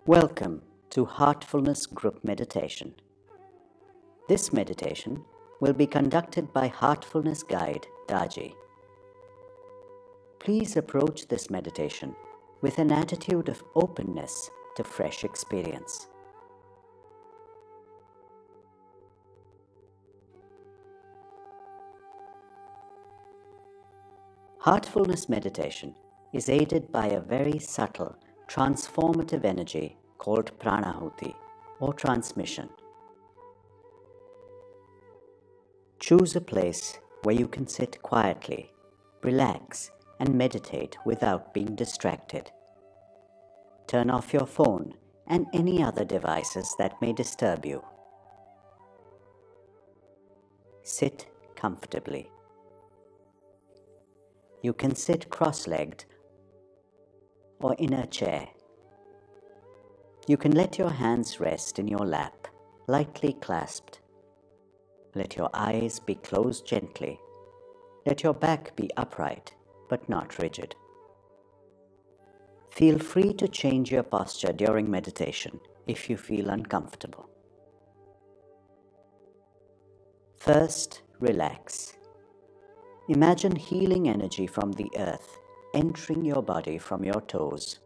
Welcome to Heartfulness Group Meditation. This meditation will be conducted by Heartfulness Guide Daji. Please approach this meditation with an attitude of openness to fresh experience. Heartfulness meditation is aided by a very subtle, transformative energy called pranahuti or transmission. Choose a place where you can sit quietly, relax, and meditate without being distracted. Turn off your phone and any other devices that may disturb you. Sit comfortably. You can sit cross-legged or in a chair. You can let your hands rest in your lap, lightly clasped. Let your eyes be closed gently. Let your back be upright, but not rigid. Feel free to change your posture during meditation if you feel uncomfortable. First, relax. Imagine healing energy from the earth entering your body from your toes.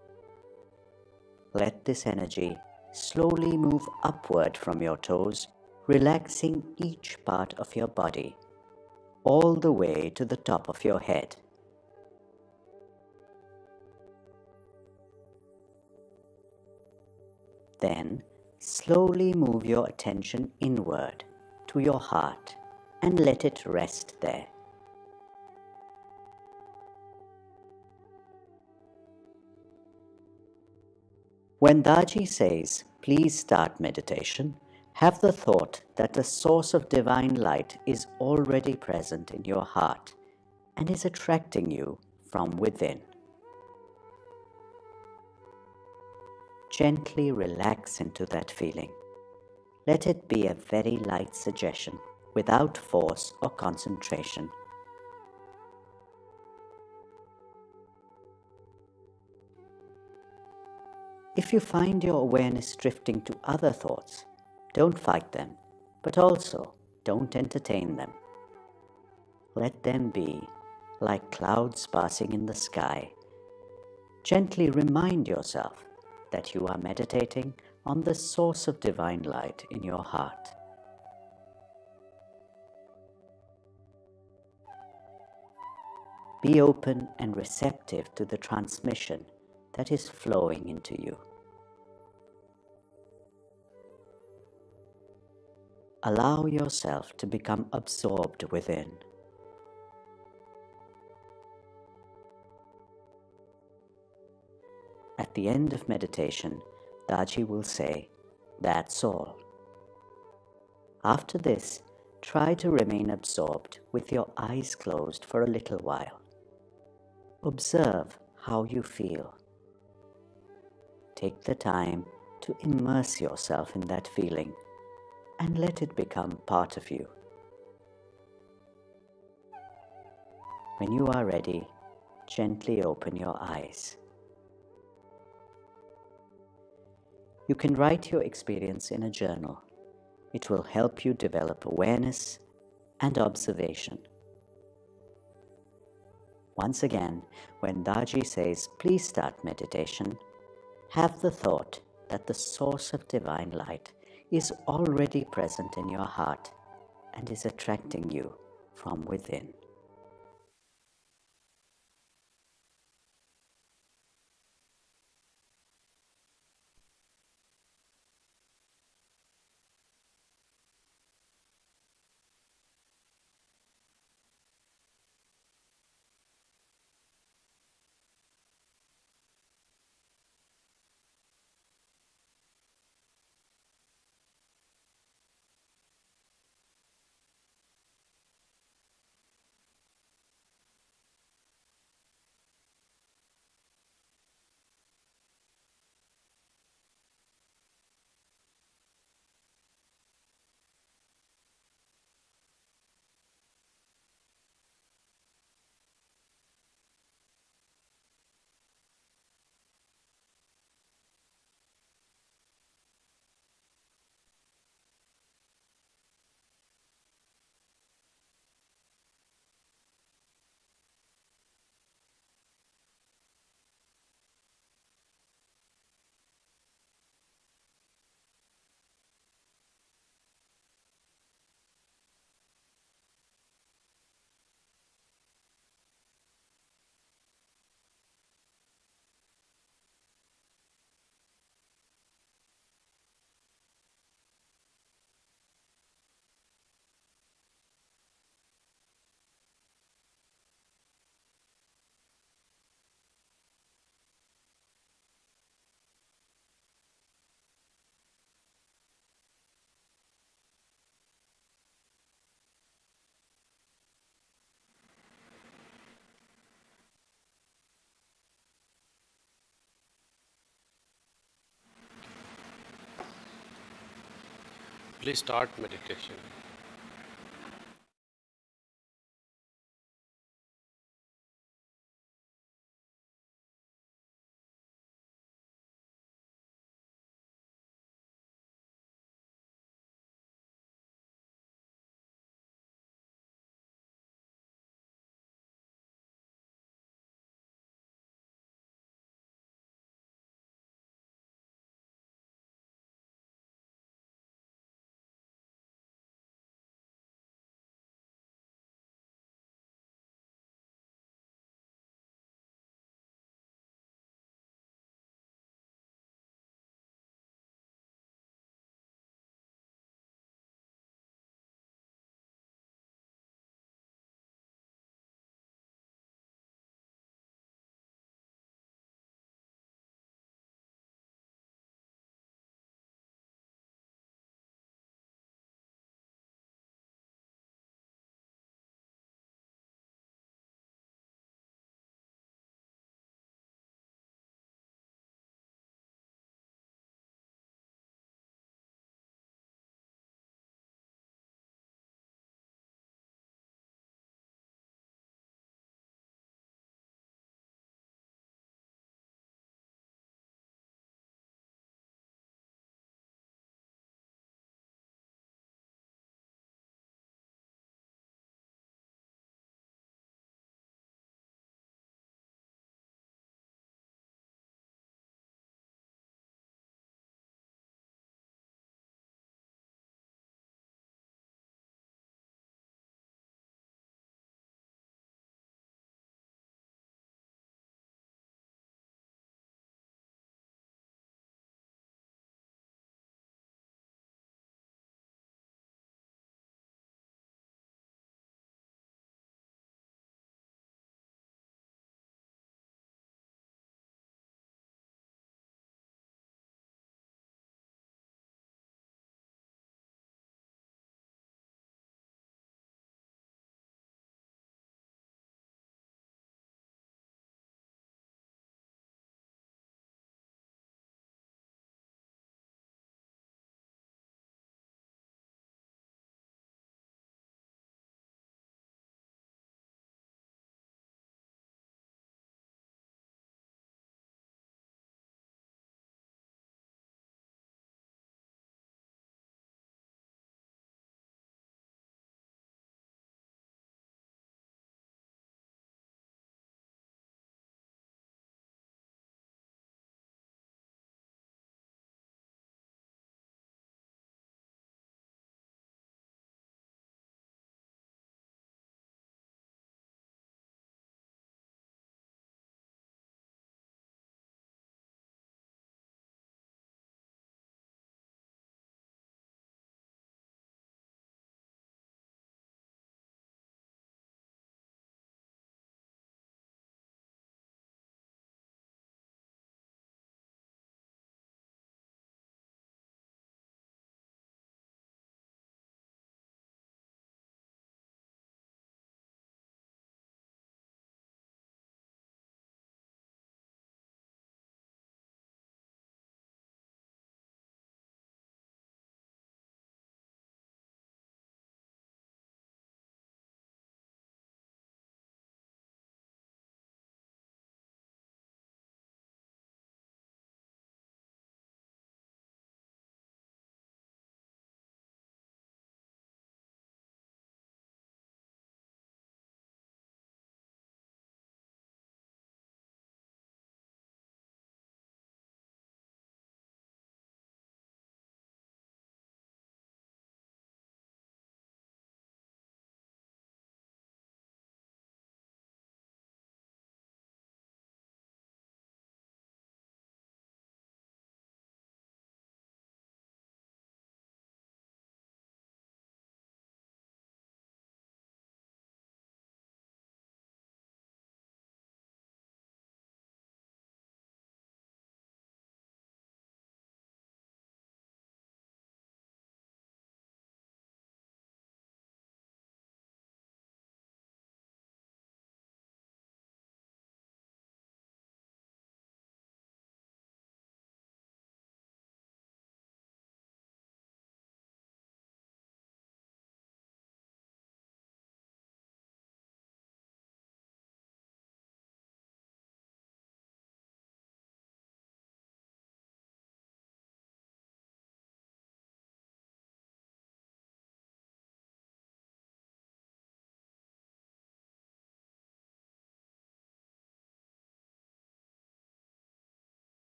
Let this energy slowly move upward from your toes, relaxing each part of your body, all the way to the top of your head. Then, slowly move your attention inward to your heart and let it rest there. When Daji says, please start meditation, have the thought that the source of divine light is already present in your heart and is attracting you from within. Gently relax into that feeling. Let it be a very light suggestion, without force or concentration. If you find your awareness drifting to other thoughts, don't fight them, but also don't entertain them. Let them be like clouds passing in the sky. Gently remind yourself that you are meditating on the source of divine light in your heart. Be open and receptive to the transmission that is flowing into you. Allow yourself to become absorbed within. At the end of meditation, Daji will say, "That's all." After this, try to remain absorbed with your eyes closed for a little while. Observe how you feel. Take the time to immerse yourself in that feeling and let it become part of you. When you are ready, gently open your eyes. You can write your experience in a journal. It will help you develop awareness and observation. Once again, when Daji says, please start meditation, have the thought that the source of divine light is already present in your heart and is attracting you from within. Please start meditation.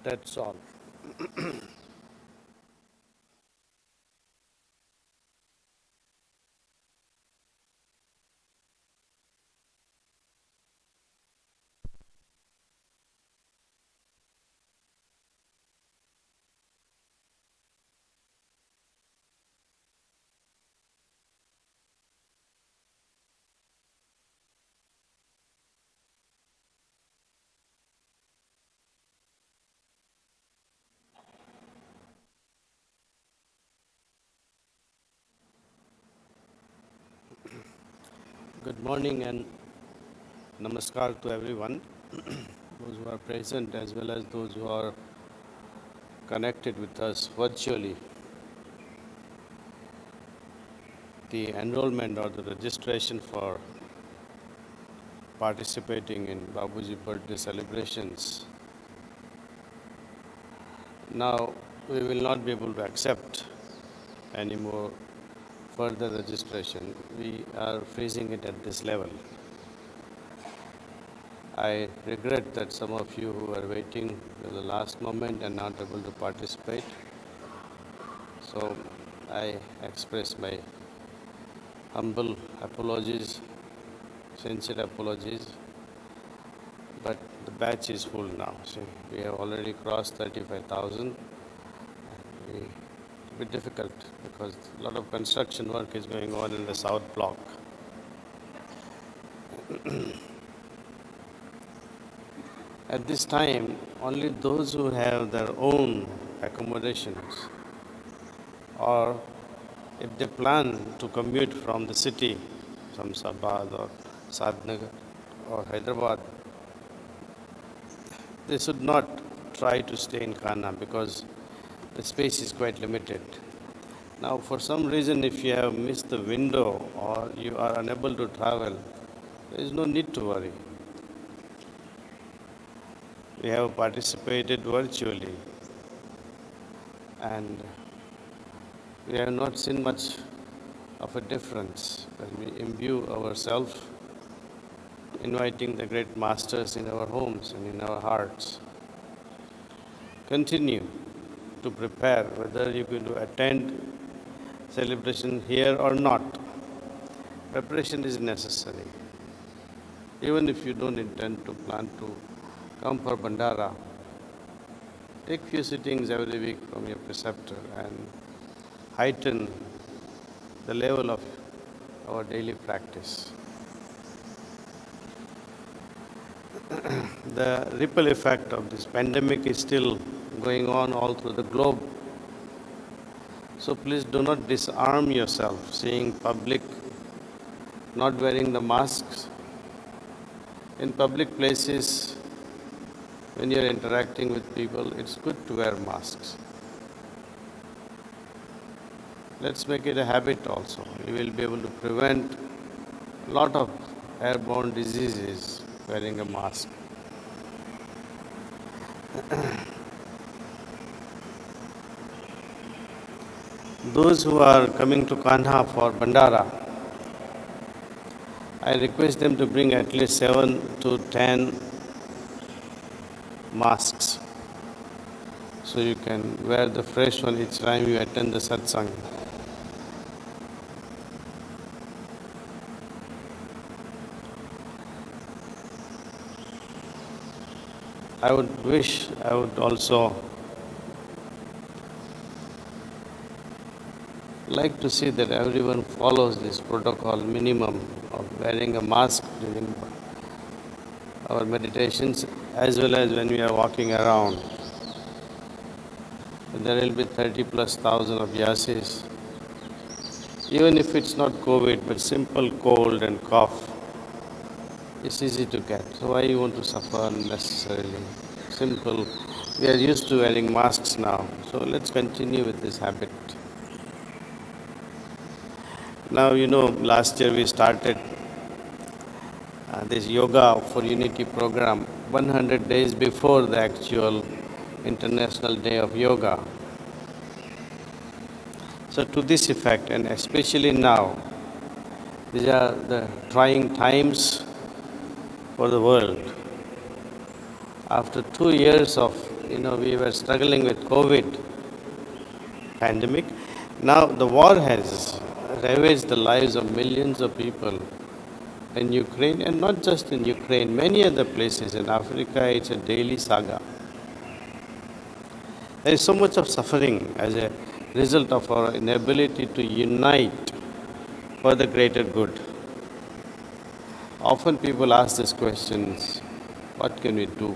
That's all. Good morning and namaskar to everyone, those who are present as well as those who are connected with us virtually. The enrollment or the registration for participating in Babuji birthday celebrations. Now we will not be able to accept any more further registration. We are freezing it at this level. I regret that some of you who are waiting till the last moment and not able to participate. So I express my humble apologies, sincere apologies, but the batch is full now. See, we have already crossed 35,000. It will be difficult because a lot of construction work is going on in the south block. At this time, only those who have their own accommodations or if they plan to commute from the city, from Sabad or Sadnagar or Hyderabad, they should not try to stay in Khana because the space is quite limited. Now, for some reason, if you have missed the window or you are unable to travel, there is no need to worry. We have participated virtually and we have not seen much of a difference when we imbue ourselves, inviting the great masters in our homes and in our hearts. Continue to prepare whether you're going to attend celebration here or not. Preparation is necessary. Even if you don't intend to plan to come for Bandara, take few sittings every week from your preceptor and heighten the level of our daily practice. The ripple effect of this pandemic is still going on all through the globe. So please do not disarm yourself seeing public not wearing the masks. In public places, when you are interacting with people, it's good to wear masks. Let's make it a habit also. We will be able to prevent a lot of airborne diseases wearing a mask. Those who are coming to Kanha for Bandara, I request them to bring at least 7 to 10 masks so you can wear the fresh one each time you attend the satsang. I would also like to see that everyone follows this protocol minimum of wearing a mask during our meditations as well as when we are walking around. There will be 30 plus thousand of yasis. Even if it's not COVID, but simple cold and cough, it's easy to get. So why you want to suffer unnecessarily? Simple. We are used to wearing masks now, so let's continue with this habit. Now, last year we started this Yoga for Unity program 100 days before the actual International Day of Yoga. So to this effect, and especially now, these are the trying times for the world. After 2 years of we were struggling with COVID pandemic. Now the war has ravaged the lives of millions of people in Ukraine, and not just in Ukraine, many other places in Africa. It's a daily saga. There is so much of suffering as a result of our inability to unite for the greater good. Often people ask these questions, what can we do?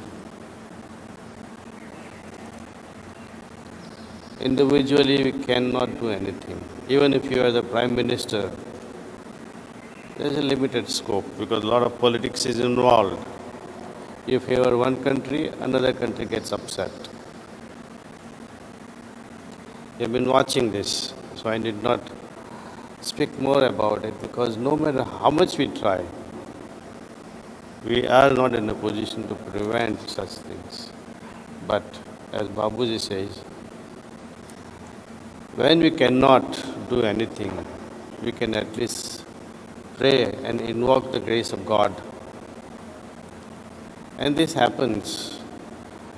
Individually, we cannot do anything. Even if you are the Prime Minister, there's a limited scope because a lot of politics is involved. You favor one country, another country gets upset. You've been watching this, so I did not speak more about it because no matter how much we try, we are not in a position to prevent such things. But as Babuji says, when we cannot do anything, we can at least pray and invoke the grace of God. And this happens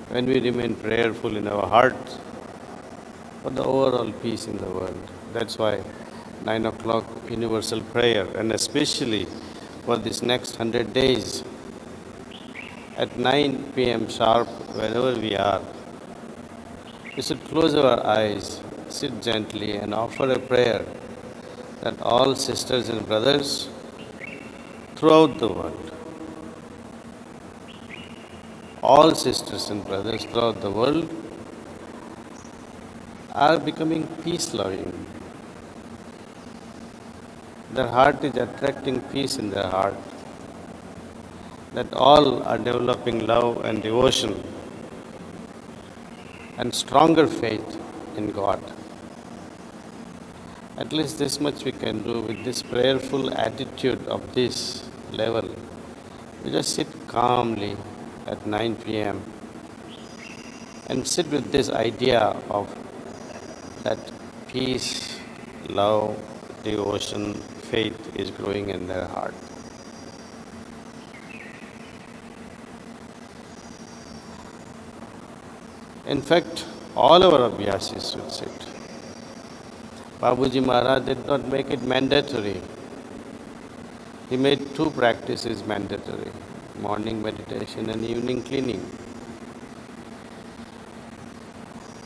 when we remain prayerful in our hearts for the overall peace in the world. That's why 9 o'clock universal prayer, and especially for this next 100 days, at 9 p.m. sharp, wherever we are, we should close our eyes, sit gently, and offer a prayer that all sisters and brothers throughout the world, all sisters and brothers throughout the world are becoming peace-loving. Their heart is attracting peace in their heart, that all are developing love and devotion and stronger faith in God. At least this much we can do with this prayerful attitude of this level. We just sit calmly at 9 p.m. and sit with this idea of that peace, love, devotion, faith is growing in their heart. In fact, all our abhyasis should sit. Babuji Maharaj did not make it mandatory. He made two practices mandatory, morning meditation and evening cleaning.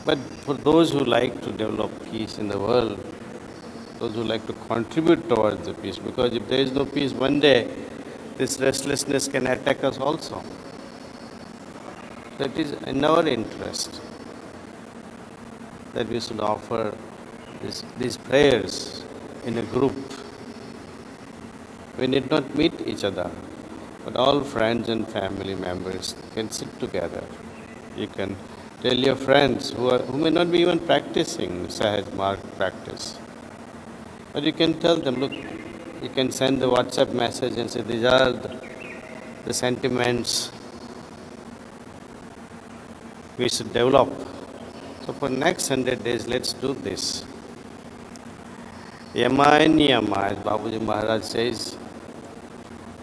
But for those who like to develop peace in the world, those who like to contribute towards the peace, because if there is no peace, one day this restlessness can attack us also. That is in our interest that we should offer these prayers in a group. We need not meet each other, but all friends and family members can sit together. You can tell your friends who may not be even practicing Sahaj Marg practice, but you can tell them, look, you can send the WhatsApp message and say, these are the sentiments we should develop. So for next 100 days, let's do this. Yama and Niyama, as Babuji Maharaj says,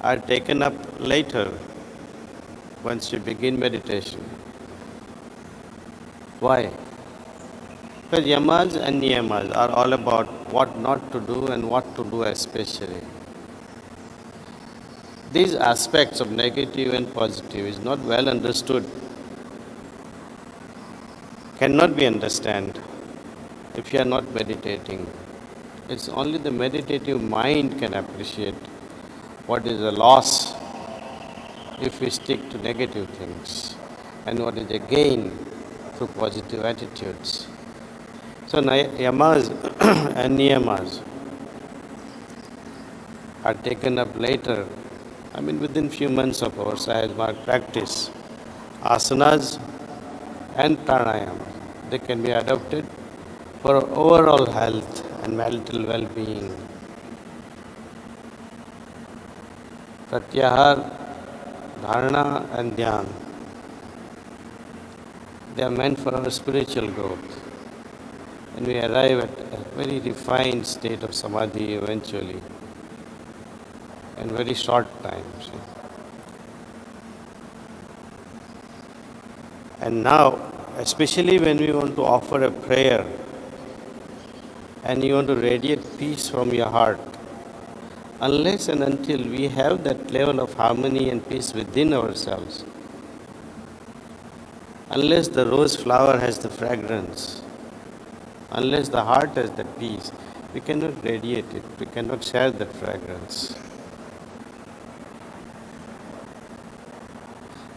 are taken up later once you begin meditation. Why? Because Yamas and Niyamas are all about what not to do and what to do especially. These aspects of negative and positive is not well understood, cannot be understood if you are not meditating. It's only the meditative mind can appreciate what is the loss if we stick to negative things and what is the gain through positive attitudes. So yamas and niyamas are taken up later, within few months of our Sahaj Marg practice. Asanas and pranayama, they can be adopted for overall health and mental well-being. Pratyahar, dharana and dhyan, they are meant for our spiritual growth. And we arrive at a very refined state of samadhi eventually, in very short time. And now, especially when we want to offer a prayer and you want to radiate peace from your heart, unless and until we have that level of harmony and peace within ourselves, unless the rose flower has the fragrance, unless the heart has that peace, we cannot radiate it, we cannot share that fragrance.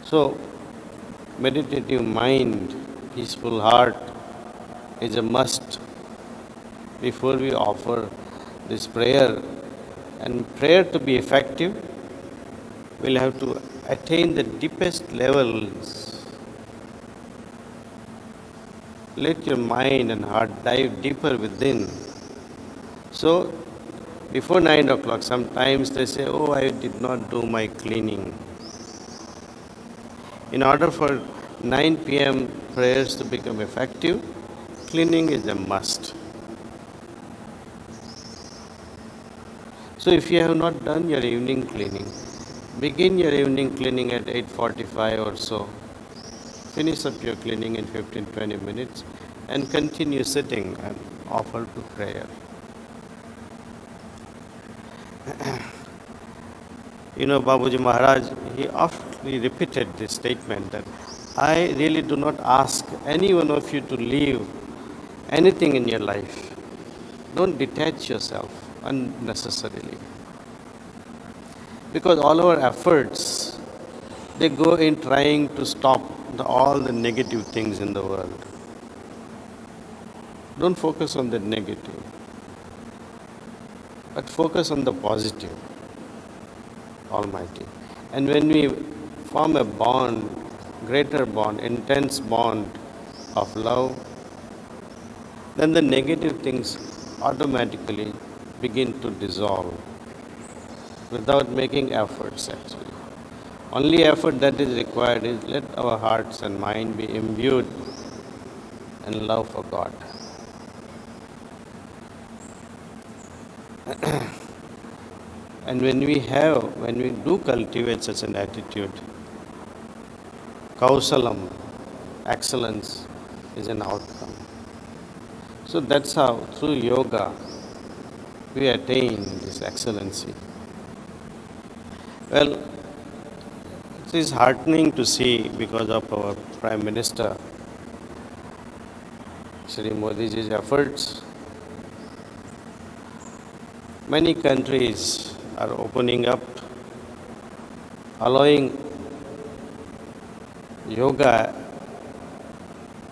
So, meditative mind, peaceful heart is a must before we offer this prayer. And prayer to be effective, we'll have to attain the deepest levels. Let your mind and heart dive deeper within. So, before 9 o'clock, sometimes they say, oh, I did not do my cleaning. In order for 9 p.m. prayers to become effective, cleaning is a must. So if you have not done your evening cleaning, begin your evening cleaning at 8:45 or so. Finish up your cleaning in 15-20 minutes and continue sitting and offer to prayer. Babuji Maharaj, he often repeated this statement that I really do not ask any one of you to leave anything in your life. Don't detach yourself unnecessarily. Because all our efforts, they go in trying to stop all the negative things in the world. Don't focus on the negative, but focus on the positive, Almighty. And when we form a bond, greater bond, intense bond of love, then the negative things automatically begin to dissolve without making efforts actually. Only effort that is required is let our hearts and mind be imbued in love for God. And when we do cultivate such an attitude, kausalam, excellence, is an outcome. So that's how, through yoga, we attain this excellency. Well, it is heartening to see, because of our Prime Minister, Shri Modiji's efforts, many countries are opening up, allowing yoga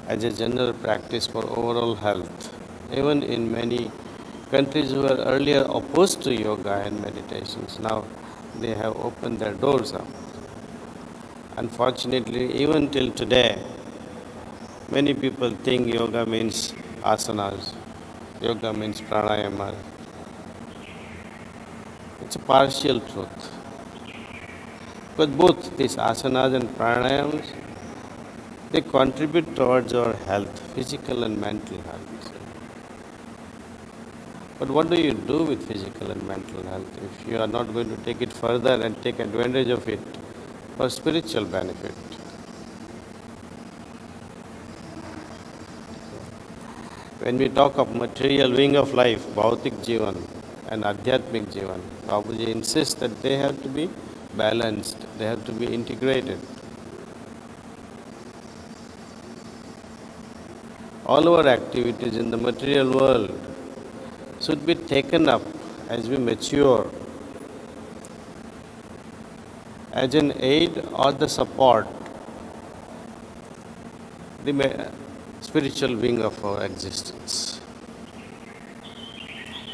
as a general practice for overall health. Even in many countries who were earlier opposed to yoga and meditations, now they have opened their doors up. Unfortunately, even till today, many people think yoga means asanas, yoga means pranayama. It's a partial truth. But both these asanas and pranayamas, they contribute towards our health, physical and mental health. But what do you do with physical and mental health if you are not going to take it further and take advantage of it for spiritual benefit? When we talk of material wing of life, Bhautik Jivan and Adhyatmik Jivan, Babuji insists that they have to be balanced, they have to be integrated. All our activities in the material world should be taken up as we mature as an aid or the support, the spiritual wing of our existence.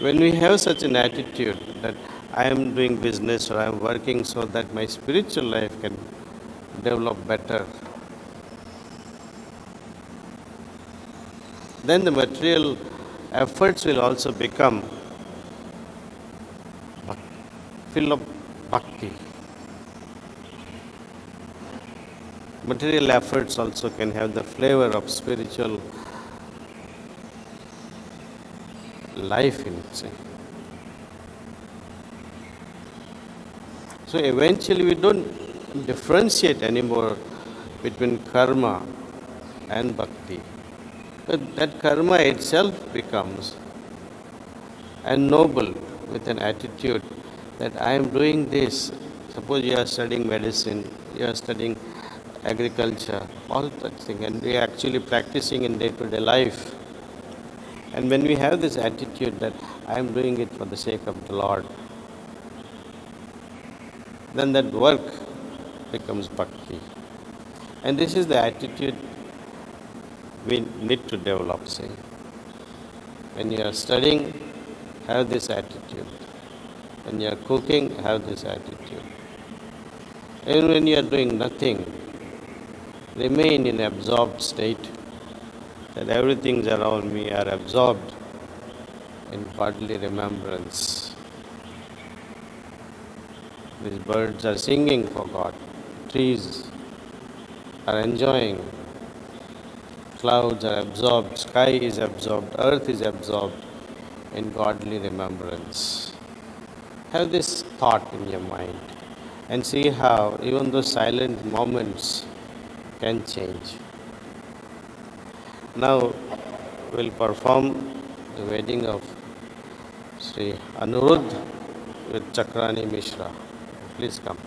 When we have such an attitude that I am doing business or I am working so that my spiritual life can develop better, then the material efforts will also become full of bhakti. Material efforts also can have the flavor of spiritual life in it. So eventually we don't differentiate anymore between karma and bhakti. But that karma itself becomes noble with an attitude that I am doing this. Suppose you are studying medicine, you are studying agriculture, all that thing, and we are actually practicing in day-to-day life. And when we have this attitude that I am doing it for the sake of the Lord, then that work becomes bhakti. And this is the attitude we need to develop. See, when you are studying, have this attitude. When you are cooking, have this attitude. And when you are doing nothing, remain in absorbed state, that everything around me are absorbed in godly remembrance. These birds are singing for God, trees are enjoying, clouds are absorbed, sky is absorbed, earth is absorbed in godly remembrance. Have this thought in your mind and see how even those silent moments can change. Now we'll perform the wedding of Sri Anuruddh with Chakrani Mishra. Please come.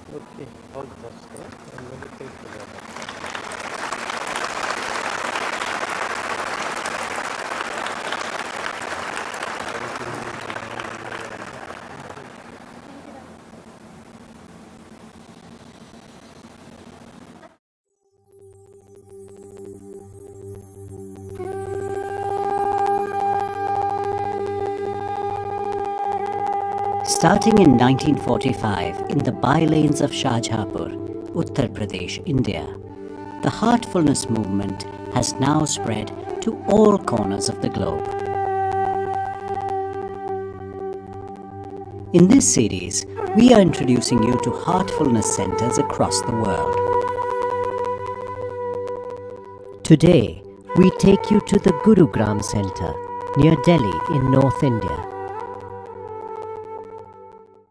Okay, all the best, and meditate together. Starting in 1945 in the bylanes of Shahjahanpur, Uttar Pradesh, India, the Heartfulness movement has now spread to all corners of the globe. In this series, we are introducing you to Heartfulness centers across the world. Today, we take you to the Gurugram Center near Delhi in North India.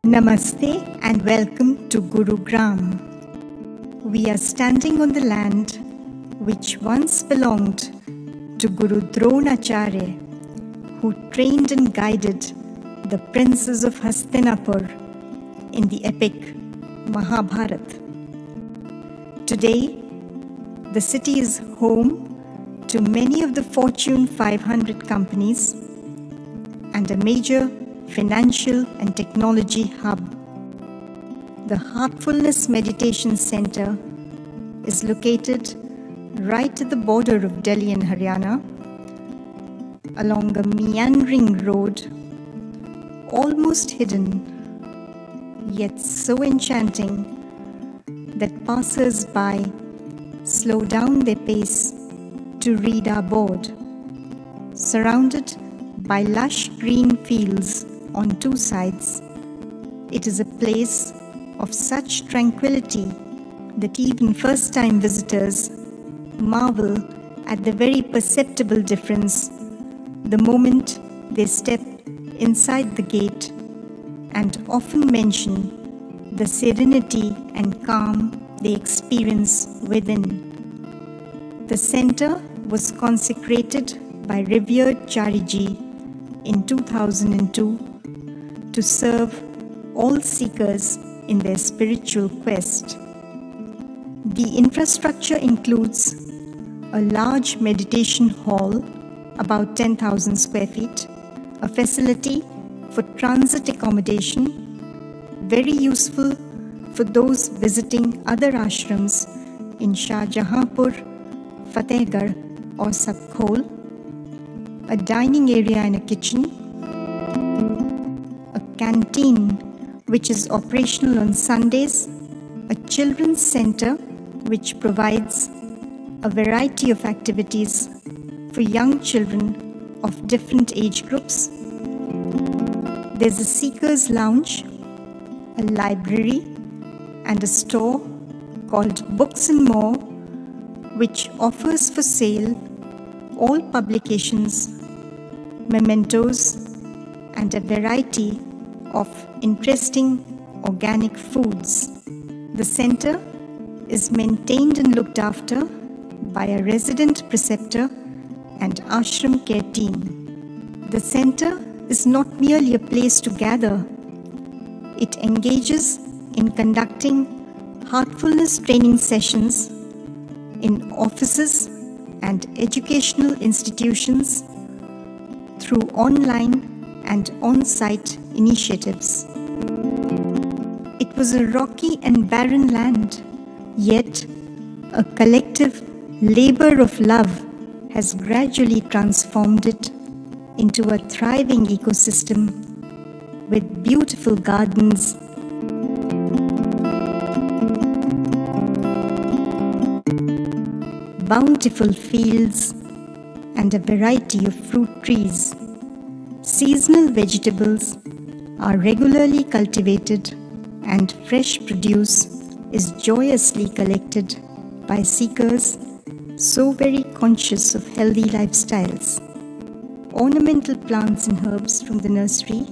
Namaste and welcome to Gurugram. We are standing on the land which once belonged to Guru Dronacharya, who trained and guided the princes of Hastinapur in the epic Mahabharata. Today, the city is home to many of the Fortune 500 companies and a major financial and technology hub. The Heartfulness Meditation Center is located right at the border of Delhi and Haryana, along a meandering road, almost hidden, yet so enchanting that passers-by slow down their pace to read our board. Surrounded by lush green fields on two sides, it is a place of such tranquility that even first-time visitors marvel at the very perceptible difference the moment they step inside the gate, and often mention the serenity and calm they experience within. The center was consecrated by revered Chariji in 2002 to serve all seekers in their spiritual quest. The infrastructure includes a large meditation hall, about 10,000 square feet, a facility for transit accommodation, very useful for those visiting other ashrams in Shahjahanpur, Fatehgarh or Sabkhol, a dining area and a kitchen, a canteen which is operational on Sundays, a children's center which provides a variety of activities for young children of different age groups. There's a seeker's lounge, a library, and a store called Books and More, which offers for sale all publications, mementos, and a variety of interesting organic foods. The center is maintained and looked after by a resident preceptor and ashram care team. The center is not merely a place to gather. It engages in conducting heartfulness training sessions in offices and educational institutions through online and on-site initiatives. It was a rocky and barren land, yet a collective labor of love has gradually transformed it into a thriving ecosystem with beautiful gardens, bountiful fields, and a variety of fruit trees. Seasonal vegetables are regularly cultivated, and fresh produce is joyously collected by seekers so very conscious of healthy lifestyles. Ornamental plants and herbs from the nursery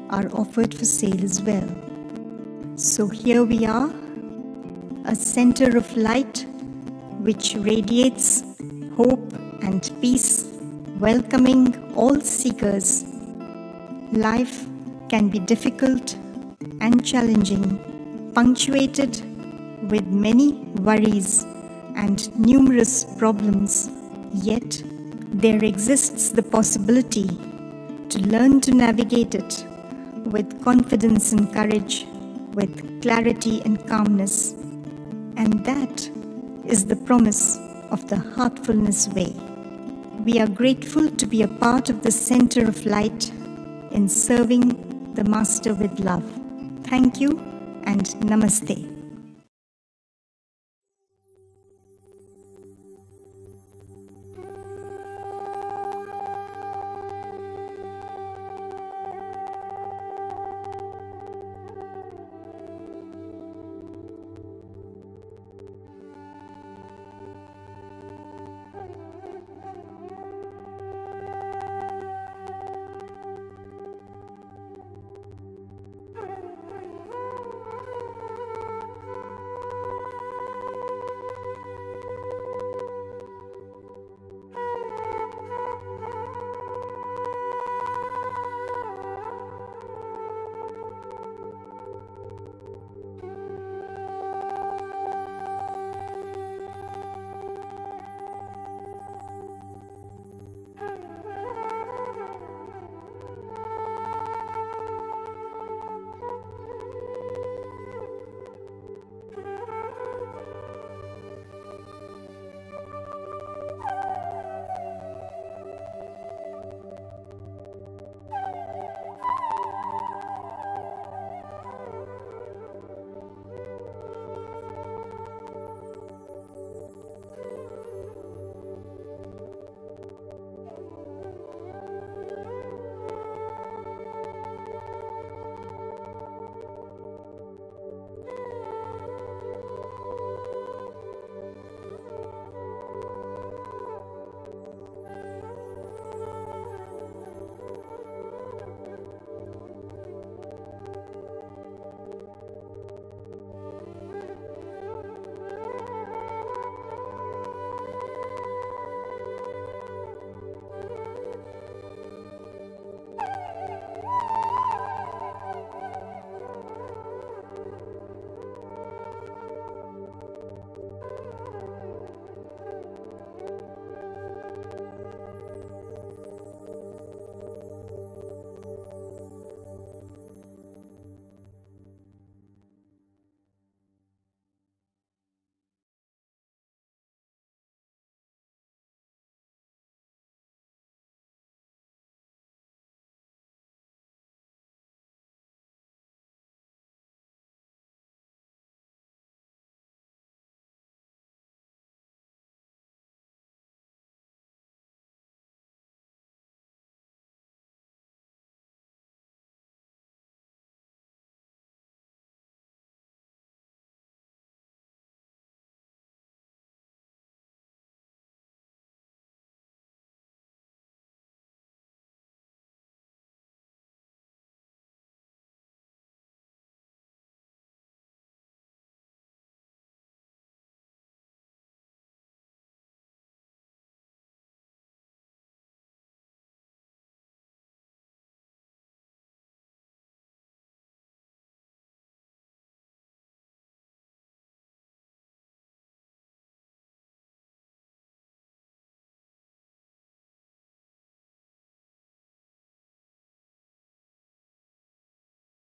are offered for sale as well. So here we are, a center of light which radiates hope and peace, welcoming all seekers. Life can be difficult and challenging, punctuated with many worries and numerous problems, yet there exists the possibility to learn to navigate it with confidence and courage, with clarity and calmness. And that is the promise of the Heartfulness Way. We are grateful to be a part of the Center of Light in serving the Master with love. Thank you and Namaste.